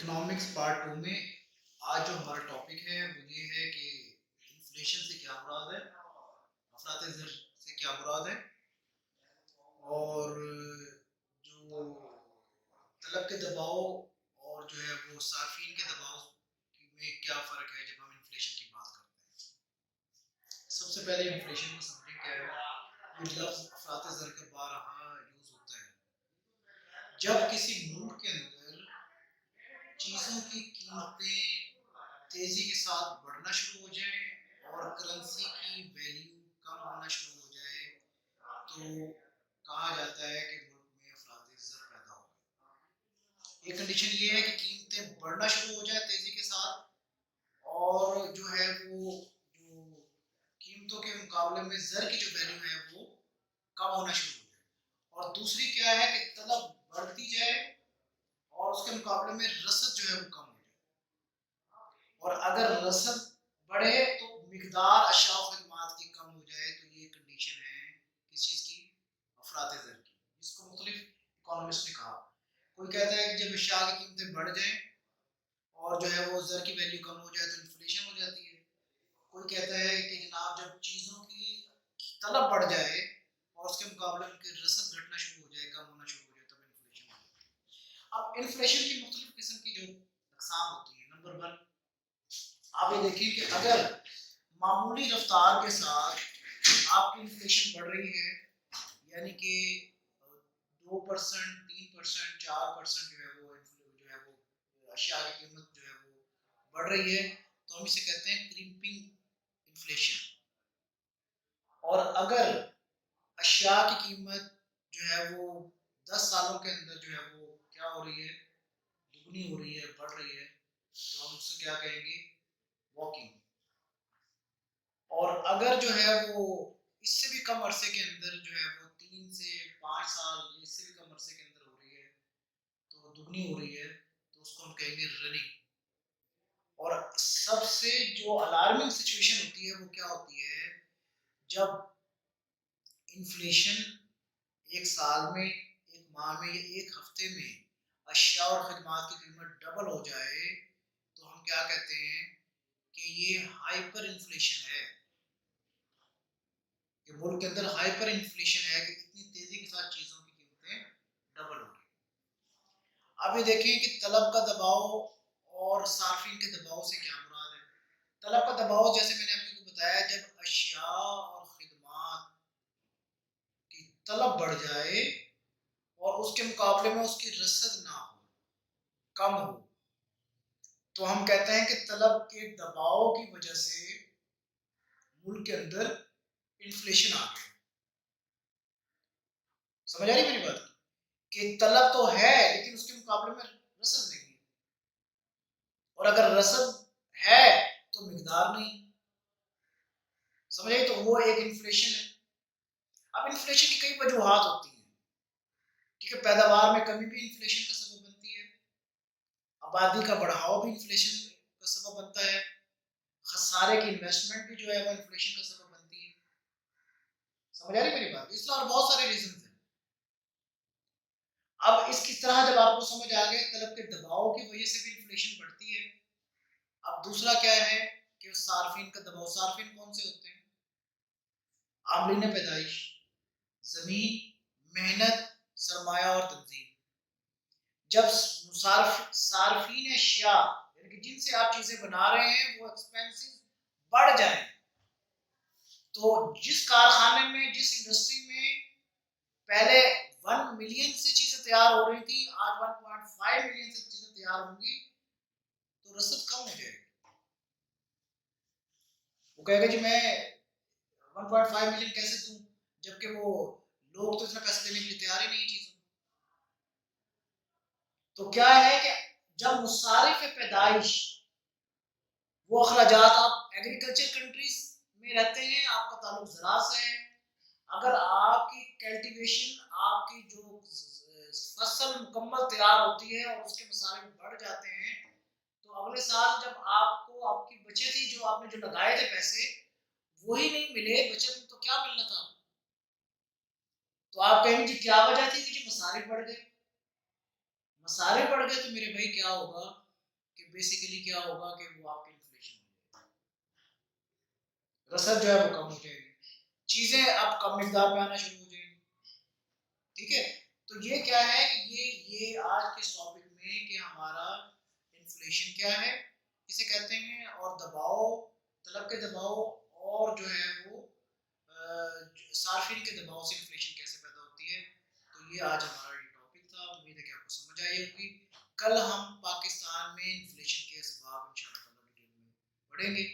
Economics part to میں آج جو ہمارا ٹاپک ہے وہ یہ ہے کہ انفلیشن سے کیا مراد ہے، افراط زر سے کیا مراد ہے، اور جو طلب کے دباؤ اور جو ہے وہ صارفین کے دباؤ میں کیا فرق ہے جب ہم انفلیشن کی بات کرتے ہیں۔ سب سے پہلے انفلیشن کو سمجھیں کیا ہے۔ یہ لفظ افراط زر کا بارہا یوز ہوتا ہے جب کسی ملک کے اندر چیزوں کی قیمتیں تیزی کے ساتھ بڑھنا شروع ہو جائیں اور کرنسی کی ویلیو کم ہونا شروع ہو جائے تو کہا جاتا ہے کہ ملک میں افراط زر پیدا ہو گئی۔ ایک کنڈیشن یہ ہے کہ قیمتیں بڑھنا شروع ہو جائیں تیزی کے ساتھ، اور جو ہے وہ جو قیمتوں کے مقابلے میں زر کی جو ویلیو ہے وہ کم ہونا شروع ہو جائے، اور دوسری کیا ہے کہ طلب بڑھتی جائے اور اس کے مقابلے میں رسد جو ہے وہ کم ہو جائے، اور اگر رسد بڑھے تو مقدار اشیاء و خدمات کی کم ہو جائے تو یہ کنڈیشن ہے کس چیز کی؟ افراط زر کی، جس کو مختلف اکانومسٹ نے کہا۔ کوئی کہتا ہے کہ جب اشیاء کی قیمتیں بڑھ جائیں اور جو ہے وہ زر کی ویلیو کم ہو جائے تو انفلیشن ہو جاتی ہے۔ کوئی کہتا ہے کہ جناب جب چیزوں کی طلب بڑھ جائے اور اس کے مقابلے میں ان کی رسد گھٹنا شروع ہو جائے، کم ہونا شروع ہو جائے، تب انفلیشن ہو جاتی ہے۔ اب انفلیشن کی مختلف قسم کی جو اقسام ہوتی ہیں، نمبر ون آپ یہ دیکھیں کہ اگر معمولی رفتار کے ساتھ آپ کی انفلیشن بڑھ رہی ہے، یعنی کہ 2%، 3%، 4% جو ہے وہ اشیاء کی قیمت جو ہے وہ بڑھ رہی ہے تو ہم اسے کہتے ہیں کرمپنگ انفلیشن۔ اور اگر اشیاء کی قیمت جو ہے وہ 10 سالوں کے اندر جو ہے وہ کیا ہو رہی ہے، دگنی ہو رہی ہے، بڑھ رہی ہے، تو ہم اسے کیا کہیں گے؟ واکنگ۔ اور اگر جو ہے وہ اس سے بھی کم عرصے کے اندر جو ہے وہ 3 سے 5 سال یا اس سے بھی کم عرصے کے اندر ہو رہی ہے تو دگنی ہو رہی ہے تو اس کو ہم کہیں گے رننگ۔ اور سب سے جو الارمنگ سچویشن ہوتی ہے وہ کیا ہوتی ہے؟ جب انفلیشن ایک سال میں، ایک ماہ میں یا ایک ہفتے میں اشیاء اور خدمات کی قیمت ڈبل ہو جائے تو ہم کیا کہتے ہیں کہ یہ ہائپر انفلیشن ہے، کہ ملک کے اندر ہائپر انفلیشن ہے کہ اتنی تیزی کے ساتھ چیزوں کی قیمتیں ڈبل ہو رہی ہیں۔ اب یہ دیکھیں کہ طلب کا دباؤ اور صارفین کے دباؤ سے کیا مراد ہے۔ طلب کا دباؤ جیسے میں نے آپ کو بتایا، جب اشیاء اور خدمات کی طلب بڑھ جائے اور اس کے مقابلے میں اس کی رسد نہ ہو، کم ہو، تو ہم کہتے ہیں کہ طلب کے دباؤ کی وجہ سے ملک کے اندر انفلیشن آ گیا۔ سمجھ آ رہی میری بات؟ کہ طلب تو ہے لیکن اس کے مقابلے میں رسد نہیں ہے، اور اگر رسد ہے تو مقدار نہیں۔ سمجھ آئی؟ تو وہ ایک انفلیشن ہے۔ اب انفلیشن کی کئی وجوہات ہوتی ہیں، ٹھیک ہے۔ پیداوار میں کمی بھی انفلیشن کا سبب بنتی ہے، آبادی کا بڑھاؤ بھی انفلیشن کا سبب بنتا ہے، خسارے کی انویسٹمنٹ بھی جو ہے وہ انفلیشن کا سبب بنتی ہے۔ سمجھ آ رہی میری بات؟ اس طرح اور بہت سارے ریزنز ہیں۔ اب اس کی طرح جب آپ کو سمجھ آ گئے طلب کے دباؤ کی وجہ سے بھی انفلیشن بڑھتی ہے۔ اب دوسرا کیا ہے کہ صارفین کا دباؤ۔ صارفین کون سے ہوتے ہیں؟ عاملین پیدائش، زمین، محنت، سرمایہ اور تنظیم۔ جب صارفین اشیاء یعنی کہ جن سے آپ چیزیں بنا رہے ہیں وہ ایکسپینسو بڑھ جائیں تو جس کارخانے میں، جس انڈسٹری میں پہلے 1 ملین سے چیزیں تیار ہو رہی تھی، آج 1.5 ملین سے چیزیں تیار ہوں گی تو رسد کم ہو جائے گی۔ وہ کہے گا جی میں 1.5 ملین کیسے دوں جبکہ وہ لوگ تو اتنا پیسہ دینے کے لیے تیار ہی نہیں چیزوں۔ تو کیا ہے کہ جب مصارف پیدائش، وہ اخراجات، آپ ایگریکلچر کنٹریز میں رہتے ہیں، آپ کا تعلق زراعت سے ہے، اگر آپ کی کلٹیویشن، آپ کی جو فصل مکمل تیار ہوتی ہے اور اس کے مصارف بڑھ جاتے ہیں تو اگلے سال جب آپ کو آپ کی بچت ہی جو آپ نے جو لگائے تھے پیسے وہی نہیں ملے، بچت میں تو کیا ملنا تھا؟ تو آپ کہیں کیا وجہ تھی کہ جی مصارف بڑھ گئے۔ مصارف بڑھ گئے تو میرے بھائی کیا ہوگا بیسیکلی کیا ہوگا کہ وہ آپ کی انفلیشن ہو جائے گی، رسد جو ہے وہ کم ہو جائے گی، چیزیں اب کم مقدار میں آنا شروع ہو جائیں گی. ٹھیک ہے، تو یہ کیا ہے کہ یہ آج کے ٹاپک میں کہ ہمارا انفلیشن کیا ہے اسے کہتے ہیں، اور دباؤ، طلب کے دباؤ اور جو ہے وہ صارفین کے دباؤ سے انفلیشن کیسے پیدا ہوتی ہے. تو یہ آج ہمارا یہ ٹاپک تھا، امید ہے کہ آپ کو سمجھ آئی ہوگی. کل ہم پاکستان میں انفلیشن کے اسباب انشاءاللہ تعالی ڈیٹیل میں پڑھیں گے.